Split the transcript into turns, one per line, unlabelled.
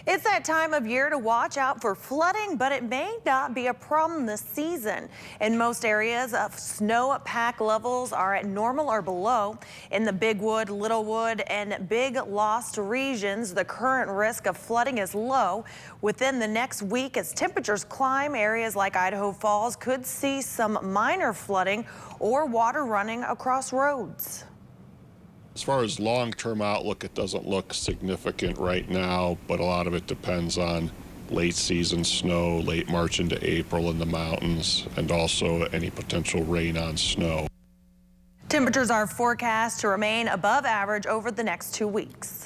It's that time of year to watch out for flooding, but it may not be a problem this season. In most areas, snowpack levels are at normal or below. In the Big Wood, Little Wood, and Big Lost regions, the current risk of flooding is low. Within the next week, as temperatures climb, areas like Idaho Falls could see some minor flooding or water running across roads.
As far as long-term outlook, it doesn't look significant right now, but a lot of it depends on late season snow, late March into April in the mountains, and also any potential rain on snow.
Temperatures are forecast to remain above average over the next 2 weeks.